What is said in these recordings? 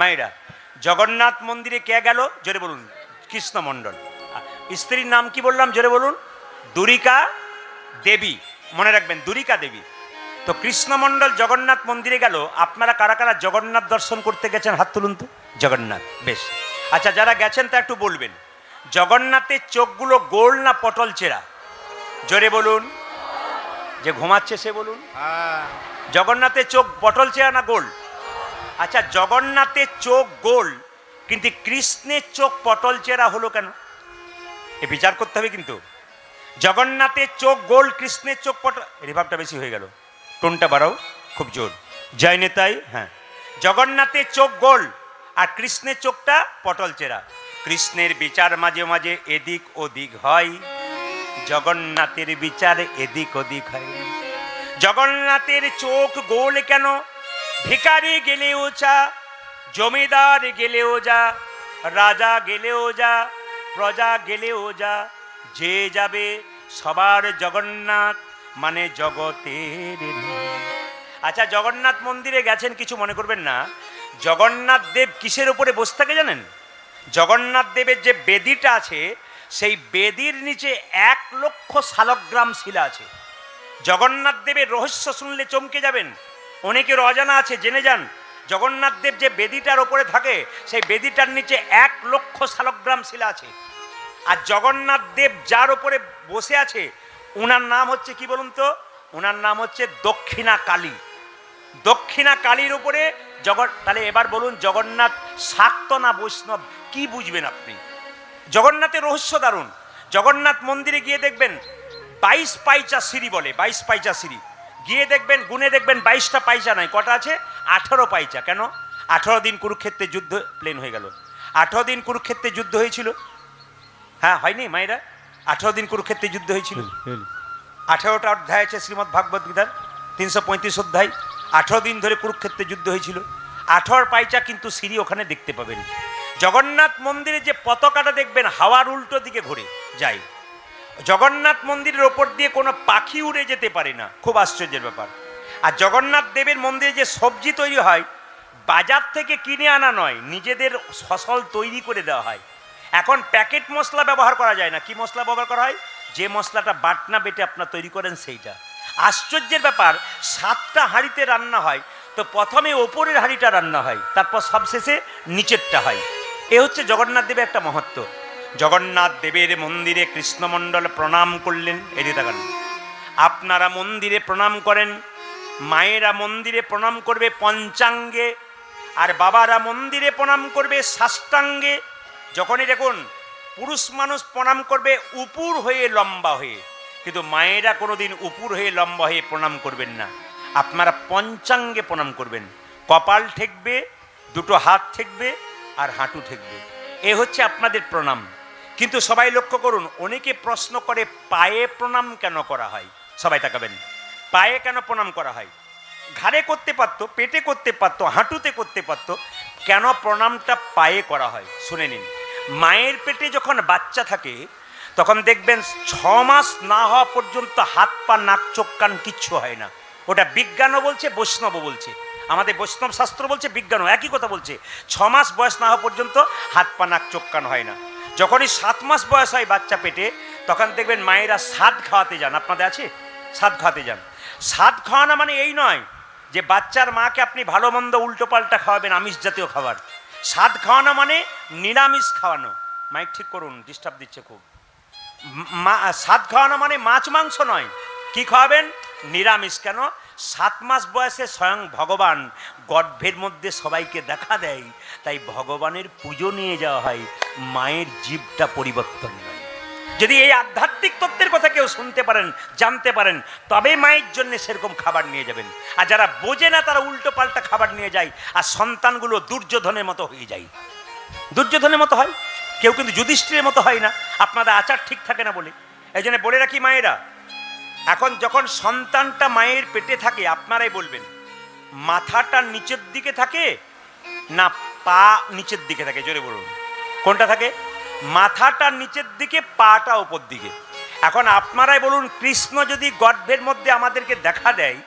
মায়েরা, জগন্নাথ মন্দিরে কে গেল জোরে বলুন? কৃষ্ণমণ্ডল। স্ত্রীর নাম কি বললাম জোরে বলুন? দুরিকা দেবী। মনে রাখবেন, দুরিকা দেবী। তো কৃষ্ণমণ্ডল জগন্নাথ মন্দিরে গেল। আপনারা কারা কারা জগন্নাথ দর্শন করতে গেছেন হাত তুলুন তো। জগন্নাথ, বেশ। আচ্ছা, যারা গেছেন তা একটু বলবেন, জগন্নাথের চোখগুলো গোল না পটল চেরা? জোরে বলুন। যে ঘুমাচ্ছে সে বলুন। জগন্নাথের চোখ পটল চেরা না গোল? আচ্ছা, জগন্নাথের চোখ গোল, কিন্তু কৃষ্ণের চোখ পটল চেরা হলো কেন? এ বিচার করতে হবে কিন্তু। জগন্নাথের চোখ গোল, কৃষ্ণের চোখ পটল। রিভাবটা বেশি হয়ে গেল, টোনটা বাড়াও খুব জোর। জয় নেতাই। হ্যাঁ, জগন্নাথের চোখ গোল আর কৃষ্ণের চোখটা পটল চেরা। কৃষ্ণের বিচার মাঝে মাঝে এদিক ওদিক হয়, জগন্নাথের বিচার এদিক ওদিক হয়। জগন্নাথের চোখ গোল কেন? ভিখারি গেলেও যা, জমিদার গেলেও যা, রাজা গেলেও যা, প্রজা গেলেও যা, যে যাবে সবার জগন্নাথ মানে জগতের। আচ্ছা, জগন্নাথ মন্দিরে গেছেন, কিছু মনে করবেন না। জগন্নাথ দেব কিসের উপরে বসে থাকে জানেন? জগন্নাথ দেবের যে বেদিটা আছে, সেই বেদির নিচে 1,00,000 শালগ্রাম শিলা আছে। জগন্নাথ দেবের রহস্য শুনলে চমকে যাবেন। অনেকের অজানা আছে, জেনে যান। জগন্নাথ দেব যে বেদিটার ওপরে থাকে, সেই বেদিটার নিচে 1,00,000 শালগ্রাম শিলা আছে। আর জগন্নাথ দেব যার ওপরে বসে আছে, ওনার নাম হচ্ছে কি বলুন তো? ওনার নাম হচ্ছে দক্ষিণা কালী। দক্ষিণা কালীর উপরে তাহলে এবার বলুন, জগন্নাথ শাক্ত না বৈষ্ণব? কি বুঝবেন আপনি? জগন্নাথের রহস্য দারুণ। জগন্নাথ মন্দিরে গিয়ে দেখবেন 22 পাইচা সিঁড়ি বলে, 22 পাইচা সিঁড়ি। গিয়ে দেখবেন, গুনে দেখবেন 22টা পাইচা নাই, কটা আছে? 18 পাইচা। কেন? 18 দিন কুরুক্ষেত্রে যুদ্ধ। প্লেন হয়ে গেল। 18 দিন কুরুক্ষেত্রে যুদ্ধ হয়েছিল। হ্যাঁ, হয়নি মায়েরা? 18 দিন কুরুক্ষেত্রে যুদ্ধ হয়েছিল। 18টা অধ্যায় আছে শ্রীমদ্ ভাগবত গীতার, 335 অধ্যায়। 18 দিন ধরে কুরুক্ষেত্রে যুদ্ধ হয়েছিল। 18 পাইচা কিন্তু সিঁড়ি ওখানে দেখতে পাবেন। জগন্নাথ মন্দিরে যে পতাকাটা দেখবেন হাওয়ার উল্টো দিকে ঘুরে যায়। জগন্নাথ মন্দিরের ওপর দিয়ে কোনো পাখি উড়ে যেতে পারে না, খুব আশ্চর্যের ব্যাপার। আর জগন্নাথ দেবের মন্দিরে যে সবজি তৈরি হয়, বাজার থেকে কিনে আনা নয়, নিজেদের ফসল তৈরি করে দেওয়া হয়। এখন প্যাকেট মশলা ব্যবহার করা যায় না। কি মশলা ব্যবহার করা হয়? যে মশলাটা বাটনা বেটে আপনার তৈরি করেন সেইটা। আশ্চর্যের ব্যাপার, 7টা হাঁড়িতে রান্না হয়। তো প্রথমে ওপরের হাঁড়িটা রান্না হয়, তারপর সবশেষে নিচেরটা হয়। এ হচ্ছে জগন্নাথ দেবের একটা মহত্ব। জগন্নাথ দেবের মন্দিরে কৃষ্ণমণ্ডল প্রণাম করলেন। এদিকে তাকান। আপনারা মন্দিরে প্রণাম করেন, মায়েরা মন্দিরে প্রণাম করবে পঞ্চাঙ্গে, আর বাবারা মন্দিরে প্রণাম করবে সাষ্টাঙ্গে। যখনই দেখুন পুরুষ মানুষ প্রণাম করবে উপুর হয়ে লম্বা হয়ে, কিন্তু মায়েরা কোনোদিন উপুর হয়ে লম্বা হয়ে প্রণাম করবেন না। আপনারা পঞ্চাঙ্গে প্রণাম করবেন। কপাল ঠেকবে, দুটো হাত ঠেকবে, আর হাঁটু ঠেকবে। এ হচ্ছে আপনাদের প্রণাম। কিন্তু সবাই লক্ষ্য করুন, অনেকে প্রশ্ন করে পায়ে প্রণাম কেন করা হয়? সবাই তাকাবেন, পায়ে কেন প্রণাম করা হয়? ঘাড়ে করতে পারতো, পেটে করতে পারতো, হাঁটুতে করতে পারতো, কেন প্রণামটা পায়ে করা হয়? শুনে নিন। মায়ের পেটে যখন বাচ্চা থাকে, তখন দেখবেন 6 মাস না হওয়া পর্যন্ত হাত পা নাক চোখ কান কিচ্ছু হয় না। ওটা বিজ্ঞানও বলছে, বৈষ্ণবও বলছে। আমাদের বৈষ্ণব শাস্ত্র বলছে, বিজ্ঞানও একই কথা বলছে। 6 মাস বয়স না হওয়া পর্যন্ত হাত পা নাক চোখ কান হয় না। যখনই 7 মাস বয়স হয় বাচ্চা পেটে, তখন দেখবেন মায়েরা সাদ খাওয়াতে যান। আপনাদের আছে? সাদ খাওয়াতে যান। সাদ খাওয়ানো মানে এই নয় যে বাচ্চার মাকে আপনি ভালো মন্দ উল্টো পাল্টা খাওয়াবেন, আমিষ জাতীয় খাবার। সাদ খাওয়ানো মানে নিরামিষ খাওয়ানো। মাইক ঠিক করুন, ডিস্টার্ব দিচ্ছে খুব। সাদ খাওয়ানো মানে মাছ মাংস নয়। কি খাওয়াবেন? নিরামিষ। কেন? 7 মাস বয়সে স্বয়ং ভগবান গর্ভের মধ্যে সবাইকে দেখা দেয়, তাই ভগবানের পুজো নিয়ে যাওয়া হয়, মায়ের জীবটা পরিবর্তন হয়। যদি এই আধ্যাত্মিক তত্ত্বের কথা কেউ শুনতে পারেন, জানতে পারেন, তবে মায়ের জন্য সেরকম খাবার নিয়ে যাবেন। আর যারা বোঝে না, তারা উল্টো পাল্টা খাবার নিয়ে যায়, আর সন্তানগুলো দুর্যোধনের মতো হয়ে যায়। দুর্যোধনের মতো হয়, কেউ কিন্তু যুধিষ্ঠিরের মতো হয় না। আপনাদের আচার ঠিক থাকে না বলে। এই জন্য বলে রাখি মায়েরা, এখন যখন সন্তানটা মায়ের পেটে থাকে, আপনারাই বলবেন মাথাটা নিচের দিকে থাকে না পা নিচের দিকে থাকে? জোরে বলুন, কোনটা থাকে? মাথাটা নিচের দিকে, পাটা উপর দিকে। এখন আপনারাই বলুন, কৃষ্ণ যদি গর্ভের মধ্যে আমাদেরকে দেখা দেয়,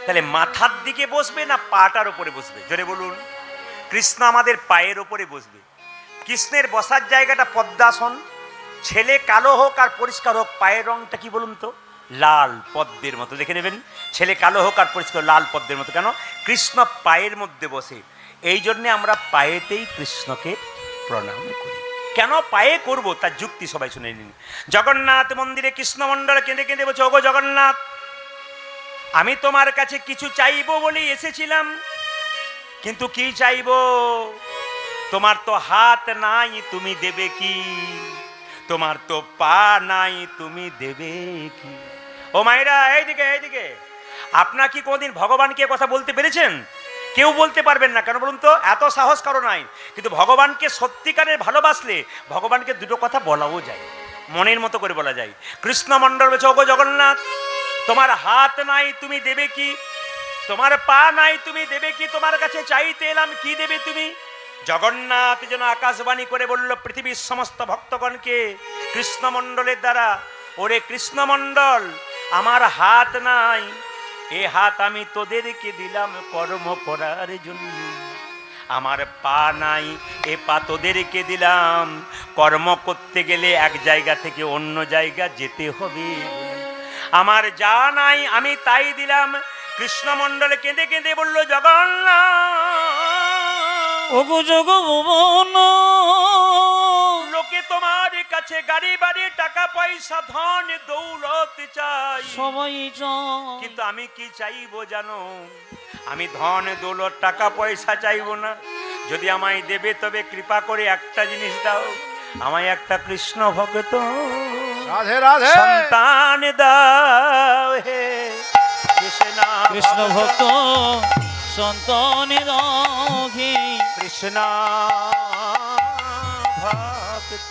তাহলে মাথার দিকে বসবে না পাটার উপরে বসবে? জোরে বলুন। কৃষ্ণ আমাদের পায়ের ওপরে বসবে। কৃষ্ণের বসার জায়গাটা পদ্মাসন। ছেলে কালো হোক আর পরিষ্কার হোক, পায়ের রংটা কি বলুন তো? লাল পদ্মের মতো। দেখে নেবেন, ছেলে কালো হোক আর পরিষ্কার লাল পদ্মের মতো। কেন? কৃষ্ণ পায়ের মধ্যে বসে। এই জন্যে আমরা পায়েতেই কৃষ্ণকে প্রণাম করি। কেন পায়ে করব তার যুক্তি সবাই শুনে নিন। জগন্নাথ মন্দিরে কৃষ্ণমণ্ডল কেঁদে কেঁদে বলছে, ওগো জগন্নাথ, আমি তোমার কাছে কিছু চাইবো বলেই এসেছিলাম, কিন্তু কি চাইবো? তোমার তো হাত নাই, তুমি দেবে কি? তোমার তো পা নাই, তুমি দেবে কি? ও মায়েরা, এইদিকে এইদিকে, আপনারা কি কোনদিন ভগবানকে কথা বলতে পেরেছেন? কেউ বলতে পারবেন না। কেন বলুন তো? এত সাহস কারো নাই। কিন্তু ভগবানকে সত্যিকারের ভালোবাসলে ভগবানকে দুটো কথা বলাও যায়, মনের মতো করে বলা যায়। কৃষ্ণমণ্ডল বলছে, ওগো জগন্নাথ, তোমার হাত নাই, তুমি দেবে কি? তোমার পা নাই, তুমি দেবে কি? তোমার কাছে চাইতে এলাম, কি দেবে তুমি? জগন্নাথ যেন আকাশবাণী করে বলল পৃথিবীর সমস্ত ভক্তগণকে কৃষ্ণমণ্ডলের দ্বারা, ওরে কৃষ্ণমণ্ডল, আমার হাত নাই, এ হাত আমি তোদেরকে দিলাম কর্ম করার জন্য। আমার পা নাই, এ পা তোদেরকে দিলাম কর্ম করতে গেলে এক জায়গা থেকে অন্য জায়গা যেতে হবে। আমার যা নাই আমি তাই দিলাম। কৃষ্ণমণ্ডল কেঁদে কেঁদে বলল, জগন্নাথ, ওগো জগভুবন, লোকে তোমার কাছে গাড়ি বাড়ি টাকা পয়সা ধন দৌলত চাই, সবাই চায়, কিন্তু আমি কি চাইবো জানো? আমি ধন দৌলত টাকা পয়সা চাইবো না। যদি আমায় দেবে তবে কৃপা করে একটা জিনিস দাও, আমায় একটা কৃষ্ণ ভক্ত রাধে রাধে সন্তান দাও হে কৃষ্ণ কৃষ্ণ ভক্ত সন্তান রাখি, কৃষ্ণ ভক্ত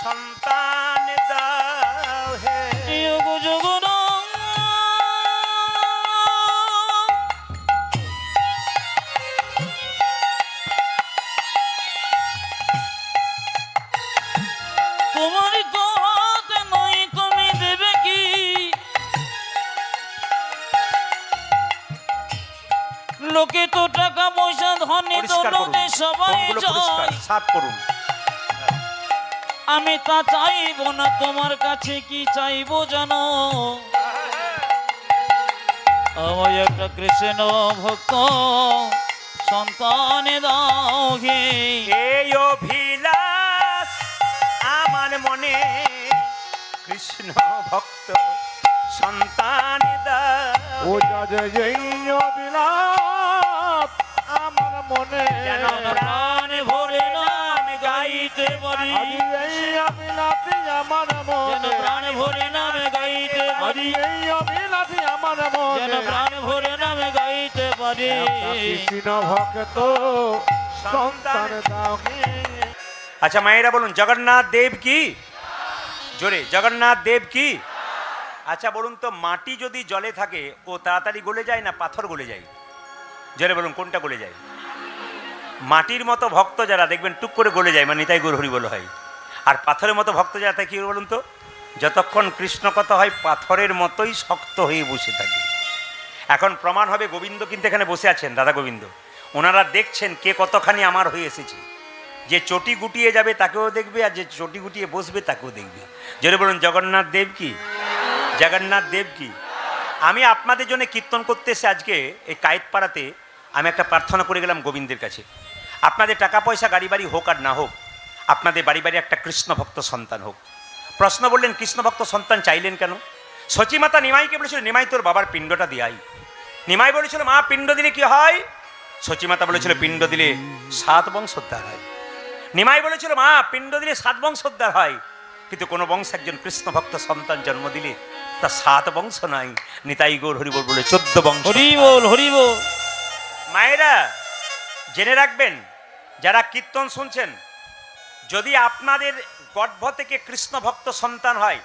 সন্তান দাও হে। ওগো জগন্নাথ, তোমার তো হাত নাই, তুমি দেবে কি? লোকে তো টাকা পয়সা ধনে পরিষ্কার করুন, দৌলতে সবাই ফোনগুলো পরিষ্কার চায়, সাফ করুন। আমি তা চাইবো না। তোমার কাছে কি চাইবো জানো? আমায় একটা কৃষ্ণ ভক্ত সন্তান দাও হে। এই অভিলাষ আমার মনে, কৃষ্ণ ভক্ত সন্তান দাও। ও যাজে বিলাপ আমার মনে, যেন প্রাণ ভরে নাম গাইতে পারি, আদি এই অবিলাপি আমার যেন মনে, প্রাণ ভরে নাম গাইতে আদি পারি, এই অবিলাপি আমার যেন মনে, প্রাণ ভরে নাম গাইতে পারি। কৃষ্ণ ভক্ত সন্তান দাও হে। আচ্ছা মায়েরা বলুন, জগন্নাথ দেব কি? জোরে, জগন্নাথ দেব কি? আচ্ছা বলুন তো, মাটি যদি জলে থাকে ও তাড়াতাড়ি গলে যায় না পাথর গলে যায়? জোরে বলুন, কোনটা গলে যায়? মাটির মতো ভক্ত যারা দেখবেন টুক করে গলে যায়, মানে নিতাই গৌর হরি বল হয়। আর পাথরের মতো ভক্ত যারা তাই কি বলুন তো, যতক্ষণ কৃষ্ণ কথা হয় পাথরের মতোই শক্ত হয়ে বসে থাকে। এখন প্রমাণ হবে, গোবিন্দ কিন্তু এখানে বসে আছেন, দাদা গোবিন্দ। ওনারা দেখছেন কে কতখানি আমার হয়ে এসেছে। যে চটি গুটিয়ে যাবে তাকেও দেখবে, আর যে চটি গুটিয়ে বসবে তাকেও দেখবে। জোরে বলুন, জগন্নাথ দেব কি? জগন্নাথ দেব কি? আমি আপনাদের জন্য কীর্তন করতে এসে আজকে এই কায়েতপাড়াতে আমি একটা প্রার্থনা করে গেলাম গোবিন্দের কাছে। আপনাদের টাকা পয়সা গাড়ি বাড়ি হোক আর না হোক, আপনাদের বাড়ি বাড়ি একটা কৃষ্ণ ভক্ত সন্তান হোক। প্রশ্ন বললেন, কৃষ্ণ ভক্ত সন্তান চাইলেন কেন? সচিমাতা নিমাইকে বলেছিল, নিমাই তোর বাবার পিণ্ডটা দিয়াই। নিমাই বলেছিল, মা পিণ্ড দিলে কি হয়? সচিমাতা বলেছিল, পিণ্ড দিলে 7 বংশোদ্ধার হয়। নিমাই বলেছিল, মা পিণ্ড দিলে 7 বংশোদ্ধার হয়, কিন্তু কোনো বংশে একজন কৃষ্ণ ভক্ত সন্তান জন্ম দিলে তা 7 বংশ নাই, নিতাই গৌর হরিবল বলে 14 বংশ। হরি বল, হরি বল। মায়েরা জেনে রাখবেন, যারা কীর্তন শুনছেন, যদি আপনাদের গর্ভ থেকে কৃষ্ণ ভক্ত সন্তান হয়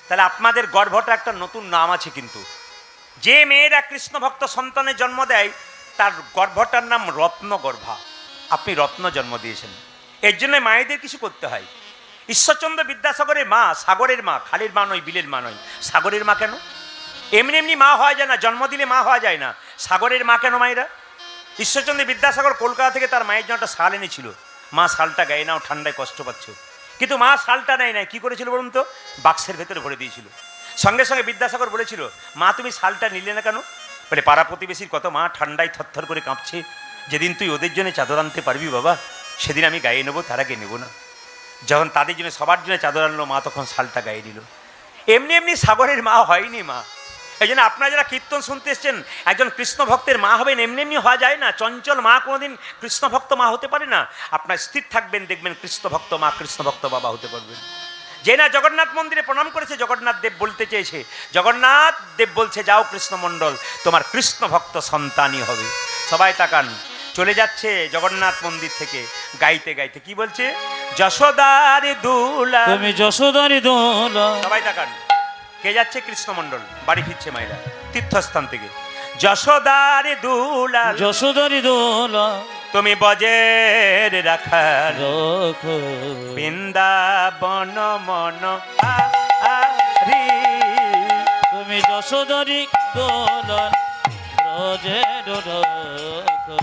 তাহলে আপনাদের গর্ভটা একটা নতুন নাম আছে। কিন্তু যে মেয়েরা কৃষ্ণ ভক্ত সন্তানের জন্ম দেয় তার গর্ভটার নাম রত্নগর্ভা। আপনি রত্ন জন্ম দিয়েছেন, এর জন্য মায়েদের কিছু করতে হয়। ঈশ্বরচন্দ্র বিদ্যাসাগরের মা সাগরের মা, খালের মা নয়, বিলের মা নয়, সাগরের মা। কেন? এমনি এমনি মা হওয়া যায় না, জন্ম দিলে মা হওয়া যায় না। সাগরের মা কেন মায়েরা? ঈশ্বরচন্দ্র বিদ্যাসাগর কলকাতা থেকে তার মায়ের জন্য একটা শাল এনেছিল। মা শালটা গায়ে নাও, ঠান্ডায় কষ্ট পাচ্ছ। কিন্তু মা শালটা নেয় নাই, কী করেছিল বলুন তো? বাক্সের ভেতরে ভরে দিয়েছিল। সঙ্গে সঙ্গে বিদ্যাসাগর বলেছিল, মা তুমি শালটা নিলে না কেন? বলে পাড়া প্রতিবেশীর কত মা ঠান্ডায় থরথর করে কাঁপছে, যেদিন তুই ওদের জন্য চাদর আনতে পারবি বাবা, সেদিন আমি গায়ে নেবো, তার আগে নেবো না। যখন তাদের জন্য সবার জন্য চাদর আনলো, মা তখন শালটা গায়ে দিল। এমনি এমনি সাগরের মা হয়নি মা। এই জন্য আপনারা যারা কীর্তন শুনতে এসছেন, একজন কৃষ্ণ ভক্তের মা হবেন, এমনি এমনি হওয়া যায় না। চঞ্চল মা কোনোদিন কৃষ্ণ ভক্ত মা হতে পারে না। আপনার স্থির থাকবেন, দেখবেন কৃষ্ণ ভক্ত মা, কৃষ্ণ ভক্ত বাবা হতে পারবেন। যে না জগন্নাথ মন্দিরে প্রণাম করেছে, জগন্নাথ দেব বলতে চেয়েছে, জগন্নাথ দেব বলছে যাও কৃষ্ণমণ্ডল, তোমার কৃষ্ণ ভক্ত সন্তানই হবে। সবাই তাকান, চলে যাচ্ছে জগন্নাথ মন্দির থেকে গাইতে গাইতে, কি বলছে? যশোদার দুলা। তুমি যশোদারি দোলা। সবাই তাকান, কে যাচ্ছে? কৃষ্ণমণ্ডল বাড়ি ফিরছে মায়েরা তীর্থস্থান থেকে। যশোদার দুলা, যশোদারি দোলা তুমি বজের রাখার, রাখো। বৃন্দাবন মন আরি। তুমি যশোদারি দোলা ব্রজের রাখো।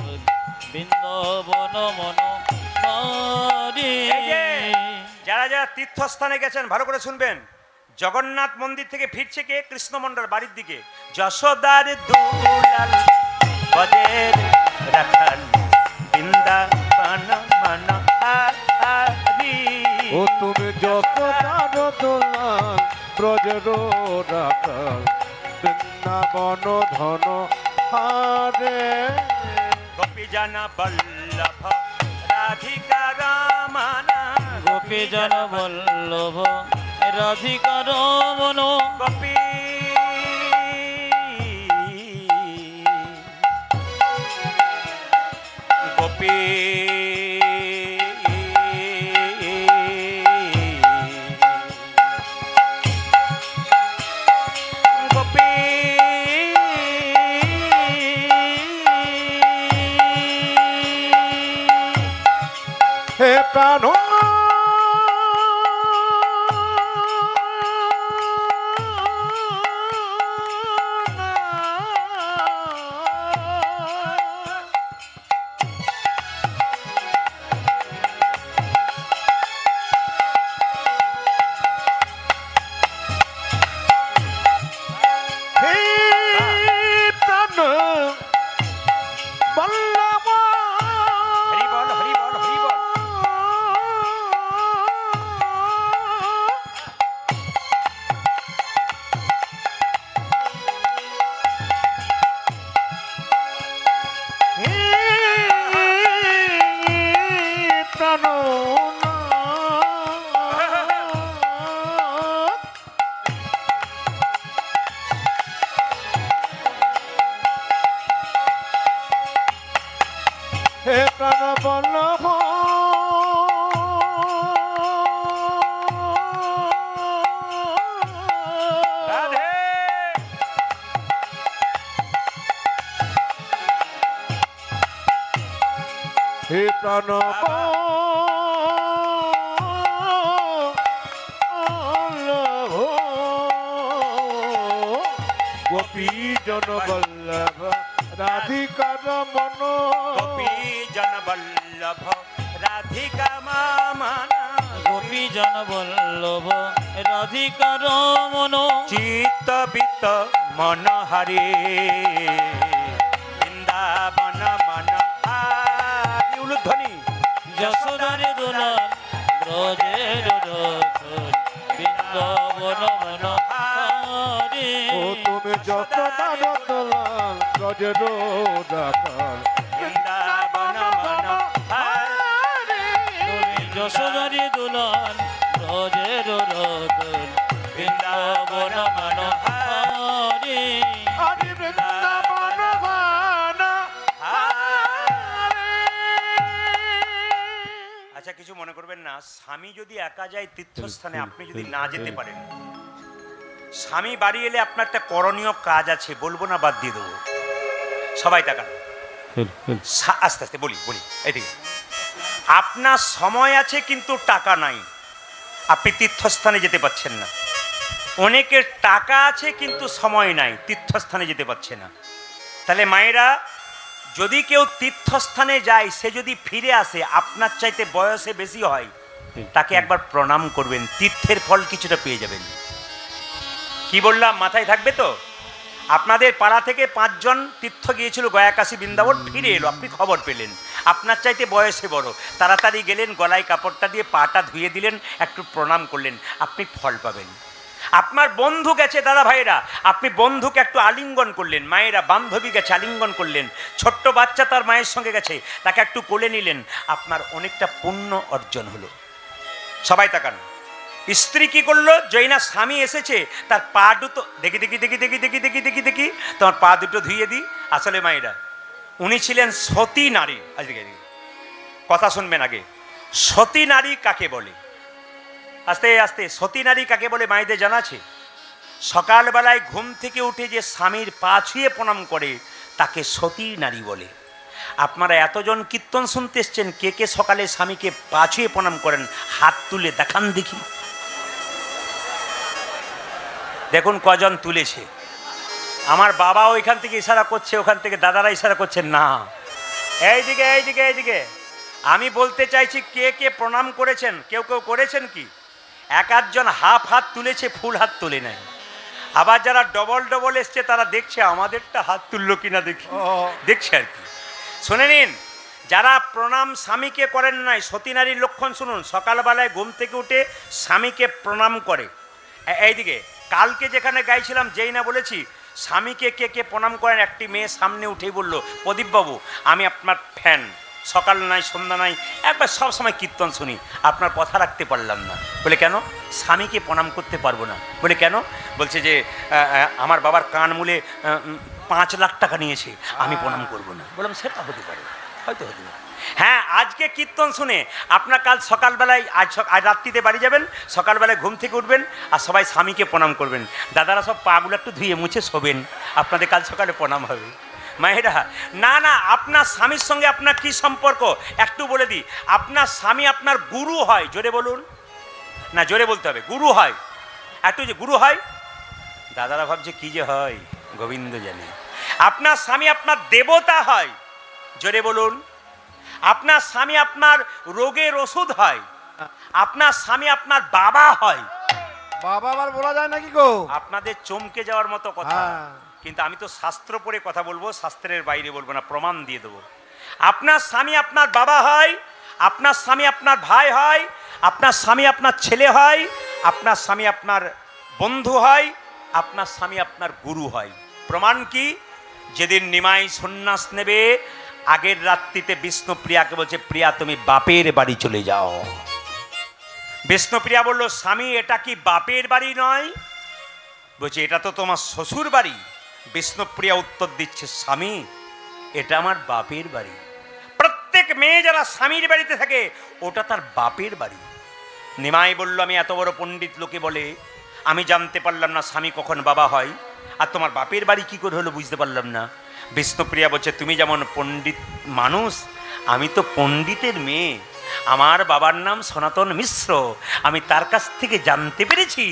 বৃন্দাবন মন হারি। এই যে, যারা যারা তীর্থস্থানে গেছেন ভালো করে শুনবেন, জগন্নাথ মন্দির থেকে ফিরছে কে? কৃষ্ণমণ্ডল বাড়ির দিকে। যশোদার দুলাল বজের রাখাল, বৃন্দাবন মন আরি। ও তুমি যত জানো দোলাল ব্রজের রাখাল, বৃন্দাবন ধন হারে। গোপী জন বল্লভ রাধিকা রমনা। গোপী জন বল্লভ রাধিকা রমন। গোপী গোপী গোপী হে প্রাণ হরি বল হরি বল হরি বল। হে প্রাণ বল্লভ রাধে। হে প্রাণ বল্লভ গোপী জন বল্লভ রাধিকার মন। গোপী জন বল্লভ রাধিকা মামনা। গোপী জন বল্লভ রাধিকা রমন। চিত্ত বিত্ত মন হারে, বৃন্দাবন মন হারি। উলুধ্বনি। যশোদারি দোলাল ব্রজের রাখো। বৃন্দাবন মন হারি। ও তুমি যত জানো দোলাল ব্রজের রাখাল, বৃন্দাবন মন হারি। তুমি যশোদারি দোলাল ব্রজের রাখো। বৃন্দাবন মন হারি। হরি বৃন্দাবন বন হারে। আচ্ছা, কিছু মনে করবেন না, স্বামী যদি একা যায় তীর্থস্থানে, আপনি যদি না যেতে পারেন, স্বামী বাড়ি এলে আপনার একটা করণীয় কাজ আছে, বলবো না, বাদ দিয়ে দেবো। সবাই তাকান, আস্তে আস্তে বলি বলি এদিকে। আপনার সময় আছে কিন্তু টাকা নাই, আপনি তীর্থস্থানে যেতে পারছেন না। অনেকের টাকা আছে কিন্তু সময় নাই, তীর্থস্থানে যেতে পারছে না। তাহলে মায়েরা যদি কেউ তীর্থস্থানে যায়, সে যদি ফিরে আসে আপনার চাইতে বয়সে বেশি হয়, তাকে একবার প্রণাম করবেন, তীর্থের ফল কিছুটা পেয়ে যাবেন। কি বললাম মাথায় থাকবে তো? আপনাদের পাড়া থেকে 5 জন তীর্থ গিয়েছিল গয়া কাশী বৃন্দাবন, ফিরে এলো, আপনি খবর পেলেন, আপনার চাইতে বয়সে বড়, তাড়াতাড়ি গেলেন, গলায় কাপড়টা দিয়ে পাটা ধুয়ে দিলেন, একটু প্রণাম করলেন, আপনি ফল পাবেন। আপনার বন্ধু গেছে দাদা ভাইরা, আপনি বন্ধুকে একটু আলিঙ্গন করলেন, মায়েরা বান্ধবী গেছে আলিঙ্গন করলেন, ছোট্ট বাচ্চা তার মায়ের সঙ্গে গেছে, তাকে একটু কোলে নিলেন, আপনার অনেকটা পুণ্য অর্জন হলো। সবাই তাকান। স্ত্রী কি করলো? জৈনা স্বামী এসেছে, তার পা দুটো দেখি দেখি দেখি দেখি দেখি দেখি দেখি দেখি তোমার পা দুটো ধুইয়ে দিই। আসলে মায়েরা, উনি ছিলেন সতী নারী। আজকে কথা শুনবেন আগে, সতী নারী কাকে বলে? আস্তে আস্তে, সতী নারী কাকে বলে মায়েদের জানা আছে? সকালবেলায় ঘুম থেকে উঠে যে স্বামীর পা ছুঁয়ে প্রণাম করে তাকে সতী নারী বলে। আপনারা এতজন কীর্তন শুনতে এসছেন, কে কে সকালে স্বামীকে পা ছুঁয়ে প্রণাম করেন? হাত তুলে দেখান দেখি। দেখুন কজন তুলেছে। আমার বাবা ওইখান থেকে ইশারা করছে, ওখান থেকে দাদারা ইশারা করছেন না, এইদিকে এইদিকে এইদিকে। আমি বলতে চাইছি কে কে প্রণাম করেছেন? কেউ কেউ করেছেন কি? 1-8 হাফ হাত তুলেছে, ফুল হাত তুলে নেয়। আবার যারা ডবল ডবল এসছে তারা দেখছে আমাদেরটা হাত তুললো কিনা, দেখি দেখছে আর কি। শুনে নিন, যারা প্রণাম স্বামীকে করেন নাই, সতী নারীর লক্ষণ শুনুন। সকালবেলায় ঘুম থেকে উঠে স্বামীকে প্রণাম করে। এইদিকে কালকে যেখানে গাইছিলাম, যেই না বলেছি স্বামীকে কে কে প্রণাম করেন, একটি মেয়ে সামনে উঠেই বলল, প্রদীপবাবু আমি আপনার ফ্যান, সকাল নাই সন্ধ্যা নাই একবার সব সময় কীর্তন শুনি, আপনার কথা রাখতে পারলাম না। বলে কেন? স্বামীকে প্রণাম করতে পারবো না। বলে কেন? বলছে যে আমার বাবার কান মূলে 5 লাখ টাকা নিয়েছে, আমি প্রণাম করবো না। বললাম সেটা হতে পারে, হয়তো হতে পারে। হ্যাঁ, আজকে কীর্তন শুনে আপনার কাল সকালবেলায়, আজ রাত্রিতে বাড়ি যাবেন, সকালবেলায় ঘুম থেকে উঠবেন আর সবাই স্বামীকে প্রণাম করবেন। দাদারা সব পাগুলো একটু ধুয়ে মুছে শোবেন, আপনাদের কাল সকালে প্রণাম হবে। মায়েরা, না না, আপনার স্বামীর সঙ্গে আপনার কি সম্পর্ক একটু বলে দিই। আপনার স্বামী আপনার গুরু হয়, জোরে বলুন না, জোরে বলতে হবে, গুরু হয়। একটু যে গুরু হয়, দাদারা ভাবছে কি যে হয় গোবিন্দ জানে। আপনার স্বামী আপনার দেবতা হয়, জোরে বলুন। আপনার স্বামী আপনার রোগের ওষুধ হয়, আপনার স্বামী আপনার বাবা হয়। বাবা আবার বলা যায় নাকি গো? আপনাদের চমকে যাওয়ার মতো কথা, কিন্তু আমি তো শাস্ত্র পড়ে কথা বলবো, শাস্ত্রের বাইরে বলবো না, প্রমাণ দিয়ে দেবো। আপনার স্বামী আপনার বাবা হয়, আপনার স্বামী আপনার ভাই হয়, আপনার স্বামী আপনার ছেলে হয়, আপনার স্বামী আপনার বন্ধু হয়, আপনার স্বামী আপনার গুরু হয়। প্রমাণ কি? যেদিন নিমাই সন্ন্যাস নেবে, আগের রাত্রিতে বিষ্ণুপ্রিয়াকে বলছে, প্রিয়া তুমি বাপের বাড়ি চলে যাও। বিষ্ণুপ্রিয়া বলল, স্বামী এটা কি বাপের বাড়ি নয়? বলছে এটা তো তোমার শ্বশুর বাড়ি। বিষ্ণুপ্রিয়া উত্তর দিচ্ছে, স্বামী এটা আমার বাপের বাড়ি। প্রত্যেক মেয়ে যারা স্বামীর বাড়িতে থাকে ওটা তার বাপের বাড়ি। নিমাই বলল, আমি এত বড় পণ্ডিত, লোকে বলে, আমি জানতে পারলাম না স্বামী কখন বাবা হয়, আর তোমার বাপের বাড়ি কি করে হলো বুঝতে পারলাম না। বিষ্ণুপ্রিয়া বলছে, তুমি যেমন পণ্ডিত মানুষ, আমি তো পণ্ডিতের মেয়ে। আমার বাবার নাম সনাতন মিশ্র, আমি তার কাছ থেকে জানতে পেরেছি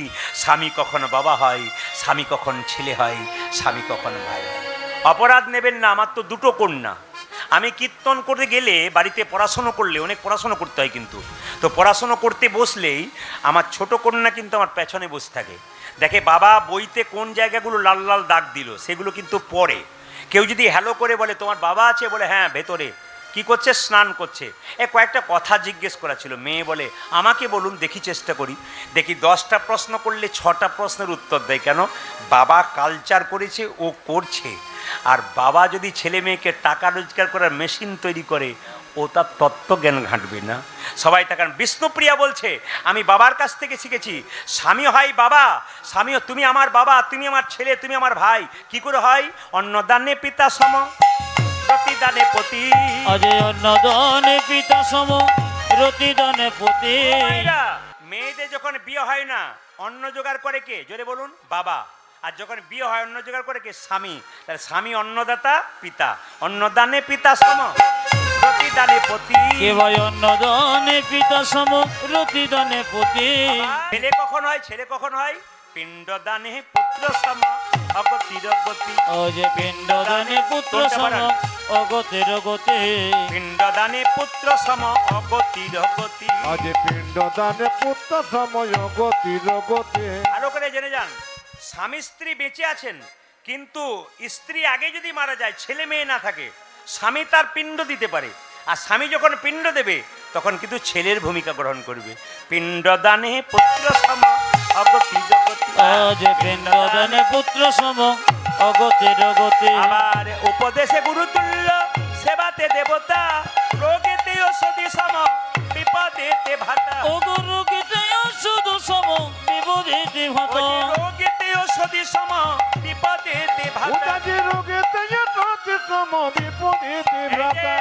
স্বামী কখন বাবা হয়, স্বামী কখন ছেলে হয়, স্বামী কখন ভাই হয়। অপরাধ নেবেন না, আমার তো 2টো কন্যা। আমি কীর্তন করতে গেলে, বাড়িতে পড়াশুনো করলে, অনেক পড়াশুনো করতে হয় কিন্তু, তো পড়াশুনো করতে বসলেই আমার ছোট কন্যা কিন্তু আমার পেছনে বসে থাকে, দেখে বাবা বইতে কোন জায়গাগুলো লাল লাল দাগ দিল সেগুলো কিন্তু পড়ে। কেউ যদি হ্যালো করে বলে, তোমার বাবা আছে? বলে হ্যাঁ ভেতরে। কি করছে? স্নান করছে। কয়েকটা কথা জিজ্ঞেস করা ছিল। মেয়ে বলে, আমাকে বলুন দেখি, চেষ্টা করি। দেখি 10টা প্রশ্ন করলে 6টা প্রশ্নের উত্তর দেয়। কেন? বাবা কালচার করেছে, ও করছে। আর বাবা যদি ছেলে মেয়েকে টাকা রোজগার করার মেশিন তৈরি করে, ও তার তত্ত্বজ্ঞান ঘাঁটবে না। সবাই তাকান। বিষ্ণুপ্রিয়া বলছে, আমি বাবার কাছ থেকে শিখেছি, স্বামী হয় বাবা, স্বামীও তুমি আমার বাবা, তুমি আমার ছেলে, তুমি আমার ভাই। কি করে হয়? অন্নদানে পিতা সম, রতিদানে পতি। অজয় অন্নদানে পিতা সম, রতিদানে পতি। মেয়েদের যখন বিয়ে হয় না, অন্ন জোগাড় করে কে? জোরে বলুন। বাবা। আর যখন বিয়ে হয়, অন্ন জোগাড় করে কে? স্বামী। তাহলে স্বামী অন্নদাতা, পিতা। অন্নদানে পিতা সম, রতিদানে পতি। কে ভাই অন্নদানে পিতা সম, রতিদানে পতি। ছেলে কখন হয়? ছেলে কখন হয়? পিণ্ডদানে পুত্র সম, অগতির গতি। ও যে পিণ্ডদানে পুত্র সম, অগতির গতি। পিণ্ডদানে পুত্র সম অগতির গতি। আজ পিণ্ড দানে পুত্র সময় গতির গতি। ভালো করে জেনে যান, স্বামী স্ত্রী বেঁচে আছেন, কিন্তু স্ত্রী আগে যদি মারা যায়, ছেলে মেয়ে না থাকে, স্বামী তার পিণ্ড দিতে পারে। আর স্বামী যখন পিণ্ড দেবে তখন কিন্তু ছেলের ভূমিকা গ্রহণ করবে। পিণ্ডদানে পুত্র সম অগতি জগতি। আজ পিণ্ডদানে পুত্র সম অগতির গতি। আবার উপদেশে গুরুতুল্য, সেবাতে দেবতা, রোগেতে ঔষধি সম বিপদেতে ভাতা। ও গুরু গীতে ওষুধ সম বিপদেতে ভাতা। ওই রোগেতে ঔষধি সম বিপদেতে ভাতা। উদাজি রোগে তেজে প্রতি সম বিপদীতে এই যে ভ্রাতা।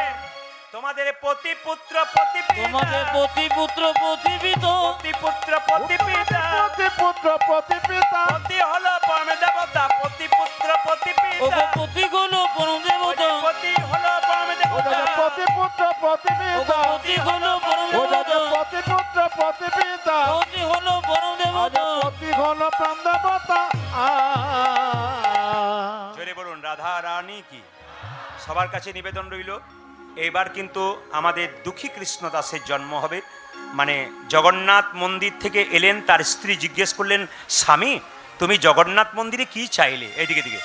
তোমাদের প্রতি পুত্র প্রতি তোমাদের প্রতি পুত্র প্রতি পিতা। প্রতি পুত্র প্রতি পিতা। প্রতি পুত্র প্রতি পিতা। প্রতি হলো পরম দেবতা, প্রতি পুত্র প্রতি ও পিতা। প্রতি হলো পরম দেবতা। প্রতি হলো পরম দেবতা। প্রতি পুত্র প্রতি ও পিতা। প্রতি হলো পরম দেবতা। প্রতি পুত্র প্রতি পিতা। প্রতি হলো পরম আজ দেবতা। প্রতি ঘন প্রাণ দেবতা। জোরে বলুন রাধা রানী কি। সবার কাছে নিবেদন রইল, এবার কিন্তু আমাদের দুঃখী কৃষ্ণদাসের জন্ম হবে। মানে জগন্নাথ মন্দির থেকে এলেন, তার স্ত্রী জিজ্ঞেস করলেন, স্বামী তুমি জগন্নাথ মন্দিরে কি চাইলে? এইদিকে দিকে,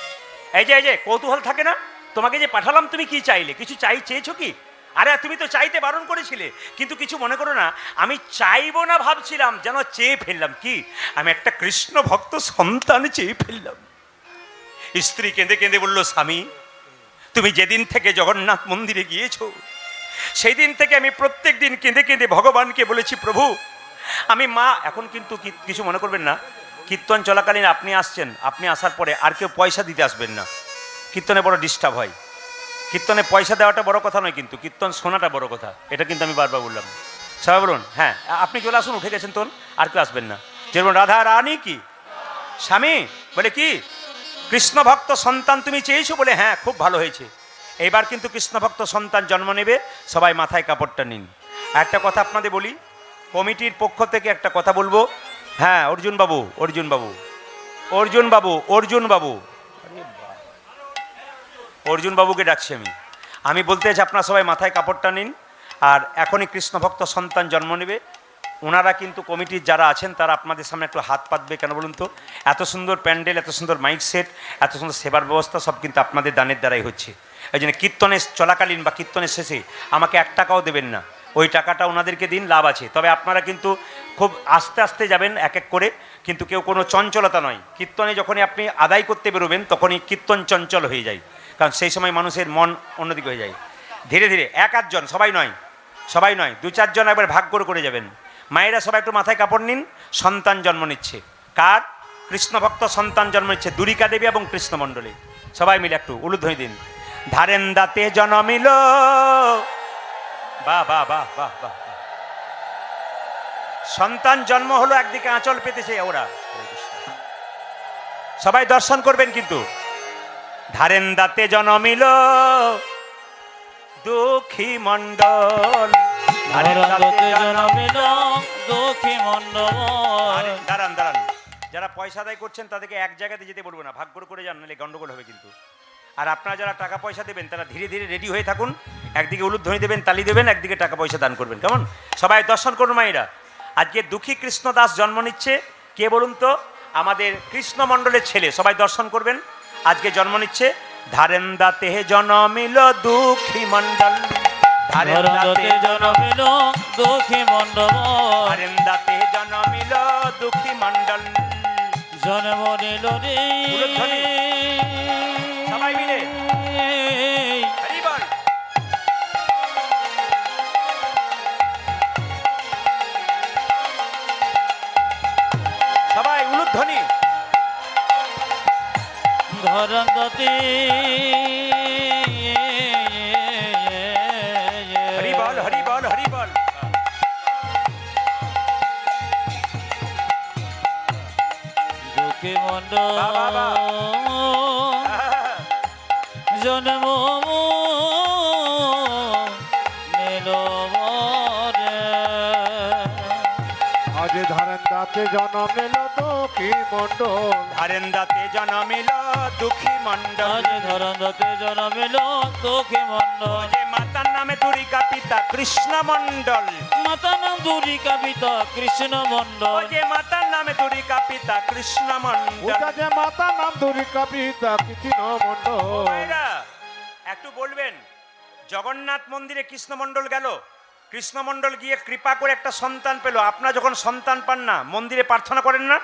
এই যে কৌতূহল থাকে না, তোমাকে যে পাঠালাম তুমি কি চাইলে? কিছু চেয়েছো কি? আরে তুমি তো চাইতে বারণ করেছিলে। কিন্তু কিছু মনে করো না, আমি চাইবো না ভাবছিলাম, যেন চেয়ে ফেললাম। কি? আমি একটা কৃষ্ণ ভক্ত সন্তান চেয়ে ফেললাম। স্ত্রী কেঁদে কেঁদে বলল, স্বামী তুমি যেদিন থেকে জগন্নাথ মন্দিরে গিয়েছো, সেই দিন থেকে আমি প্রত্যেক দিন কেঁদে কেঁদে ভগবানকে বলেছি, প্রভু আমি মা। এখন কিন্তু কিছু মনে করবেন না, কীর্তন চলাকালীন আপনি আসছেন, আপনি আসার পরে আর কেউ পয়সা দিতে আসবেন না। কীর্তনে বড় ডিস্টার্ব হয়। কীর্তনে পয়সা দেওয়াটা বড় কথা নয়, কিন্তু কীর্তন শোনাটা বড় কথা। এটা কিন্তু আমি বারবার বললাম। সবাই বলুন হ্যাঁ, আপনি চলে আসুন, উঠে গেছেন তোর, আর কেউ আসবেন না। যেমন রাধা রানী কি। স্বামী বলে, কি কৃষ্ণ ভক্ত সন্তান তুমি চেয়েছো? বলে হ্যাঁ, খুব ভালো হয়েছে। এইবার কিন্তু কৃষ্ণ ভক্ত সন্তান জন্ম নেবে, সবাই মাথায় কাপড়টা নিন। একটা কথা আপনাদের বলি, কমিটির পক্ষ থেকে একটা কথা বলবো। হ্যাঁ, অর্জুন বাবু, অর্জুন বাবু, অর্জুন বাবু, অর্জুন বাবু, অর্জুন বাবুকে ডাকছি আমি বলতে চাই, আপনারা সবাই মাথায় কাপড়টা নিন। আর এখনই কৃষ্ণ ভক্ত সন্তান জন্ম নেবে। ওনারা কিন্তু কমিটির যারা আছেন তারা আপনাদের সামনে একটু হাত পাতবে। কেন বলুন তো? এত সুন্দর প্যান্ডেল, এত সুন্দর মাইক সেট, এত সুন্দর সেবার ব্যবস্থা সব কিন্তু আপনাদের দানের দ্বারাই হচ্ছে। এই জন্য কীর্তনের চলাকালীন বা কীর্তনের শেষে আমাকে 1 টাকাও দেবেন না। ওই টাকাটা ওনাদেরকে দিন, লাভ আছে। তবে আপনারা কিন্তু খুব আস্তে আস্তে যাবেন, এক এক করে, কিন্তু কেউ কোনো চঞ্চলতা নয়। কীর্তনে যখনই আপনি আদায় করতে বেরোবেন তখনই কীর্তন চঞ্চল হয়ে যায়, কারণ সেই সময় মানুষের মন অন্যদিকে হয়ে যায়। ধীরে ধীরে 1-8 জন, সবাই নয়, 2-4 জন একবার ভাগ করে যাবেন। মায়েরা সবাই একটু মাথায় কাপড় নিন। সন্তান জন্ম নিচ্ছে কার? কৃষ্ণ ভক্ত সন্তান জন্ম নিচ্ছে দুরিকা দেবী এবং কৃষ্ণমণ্ডলী। সবাই মিলে একটু উলুধ্বনি দিন। ধারেন দাতে জন্মিল, বাহ বাহ বাহ বাহ বাহ। সন্তান জন্ম হলো, একদিকে আঁচল পেতেছে ওরা। সবাই দর্শন করবেন কিন্তু। ধারেন দাতে জন্মিল দুঃখী মণ্ডল। দাঁড়ান, যারা পয়সা আদায় করছেন তাদেরকে এক জায়গাতে যেতে বলবো না, ভাগ করে যান, নাহলে গন্ডগোল হবে কিন্তু। আর আপনারা যারা টাকা পয়সা দেবেন তারা ধীরে ধীরে রেডি হয়ে থাকুন। একদিকে উলুধ্বনি দেবেন, তালি দেবেন, একদিকে টাকা পয়সা দান করবেন। কেমন? সবাই দর্শন করুন মায়েরা। আজকে দুঃখী কৃষ্ণদাস জন্ম নিচ্ছে। কে বলুন তো? আমাদের কৃষ্ণমণ্ডলের ছেলে। সবাই দর্শন করবেন। আজকে জন্ম নিচ্ছে। ধারেন দাতে জন্মিল দুঃখী মণ্ডল, ধারেন দাতে জন্মিল দুঃখী মণ্ডল, ধারেন দাতে জন্মিল দুঃখী মণ্ডল। জন্ম নিল রে সবাই মিলে হরি বল। সবাই উলুধ্বনি। ধরন্ততে হরি বল, হরি বল, হরি বল। দুঃখী মণ্ডল জন্ম নিল রে। আজ আজ ধারেন দাতে জনমেল দুঃখী মণ্ডল ধারেন্দাতে জনমিল দুঃখী মণ্ডল আজ ধরন্দতে জনমিল দুঃখী মণ্ডল যে মাতার নামে দুরিকা পিতা কৃষ্ণ মণ্ডল মাতা নাম দুরিকা পিতা কৃষ্ণ মণ্ডল যে মাতার নামে দুরিকা পিতা কৃষ্ণ মণ্ডল পূজা যে মাতা নাম দুরিকা পিতা কৃষ্ণ মণ্ডল ভাইরা, একটু বলবেন জগন্নাথ মন্দিরে কৃষ্ণমণ্ডল গেল, কৃষ্ণমণ্ডল গিয়ে কৃপা করে একটা সন্তান পেল। আপনারা যখন সন্তান পান না মন্দিরে প্রার্থনা করেন না?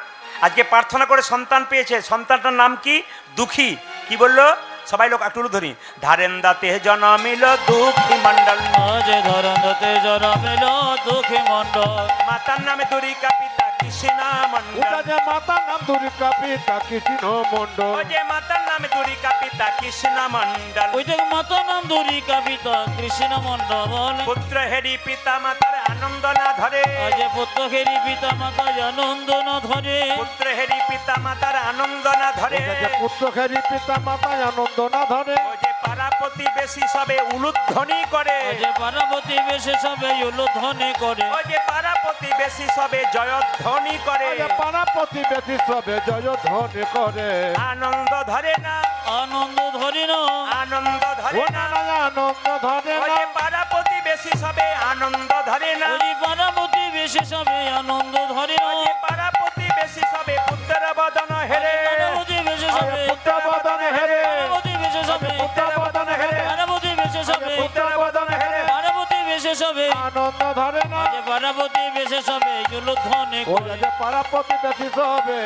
আজকে প্রার্থনা করে সন্তান পেয়েছে, সন্তানটার নাম কি? দুঃখী। কি বললো সবাই লোক একটু ধরি, ধারেন্দাতে জনমিল দুঃখী মণ্ডল আজ ধরন্দতে জনমিল দুঃখী মণ্ডল মাতার নামে দুরিকা পিতা কৃষ্ণ মণ্ডল পূজা যে মাতা নাম দুরিকা পিতা কৃষ্ণ মণ্ডল যে মাতার নামে দুরিকা পিতা কৃষ্ণ মণ্ডল ওইটা মাতা নাম দুরিকা পিতা কৃষ্ণ মণ্ডল পুত্র হেরি পিতা মাতার আনন্দ না ধরে আজ পুত্রখেরি পিতা মাতা আনন্দ না ধরে পুত্র হেরি পিতা মাতার আনন্দ না ধরে পূজা যে পুত্র খেরি পিতা মাতা আনন্দ না ধরে ও যে পাড়া প্রতিবেশী সবে উলুধ্বনি করে আজ পার্বতী বেশে সবে উলুধ্বনি করে ও যে পাড়া প্রতিবেশী সবে জয়ধ্বনি করে আজ পাড়া প্রতিবেশী সবে জয় ধ্বনি করে আনন্দ ধরে না আনন্দ ধরি না আনন্দ ধরে ও না নানা আনন্দ ধরে ও না যে পাড়া প্রতিবেশী সবে আনন্দ ধরে না ওই পার্বতী বেশে সবে আনন্দ ধরি ও না যে পাড়া প্রতিবেশী সবে পুত্র বদন হেরে পার্বতী বেশে সবে পুত্র বদনে হেরে পার্বতী বেশে সবে পুত্র বদনে হেরে পার্বতী বেশে সবে পুত্র বদন হেরে পার্বতী বেশে সবে আনন্দ ধরে না আজ পার্বতী বেশে সবে উলুধ্বনি ও করে যে পাড়া প্রতিবেশী সবে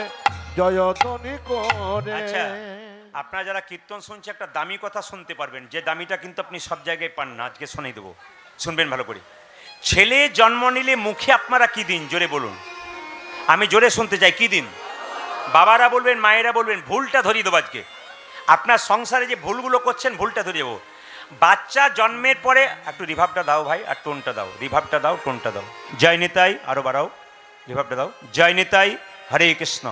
জয় ধ্বনি করে আচ্ছা, আপনারা যারা কীর্তন শুনছে একটা দামি কথা শুনতে পারবেন, যে দামিটা কিন্তু আপনি সব জায়গায় পান না। আজকে শুনিয়ে দেবো, শুনবেন ভালো করে। ছেলে জন্ম নিলে মুখে আপনারা কি দিন জোরে বলুন, আমি জোরে শুনতে চাই কি দিন। বাবারা বলবেন, মায়েরা বলবেন, ভুলটা ধরিয়ে দেবো আজকে। আপনার সংসারে যে ভুলগুলো করছেন ভুলটা ধরিয়ে দেবো। বাচ্চা জন্মের পরে একটু রিভাবটা দাও ভাই, আর টোনটা দাও, রিভাবটা দাও, টোনটা দাও। জয় নিতাই, আরো বাড়াও, রিভাবটা দাও। জয় নিতাই, হরে কৃষ্ণ।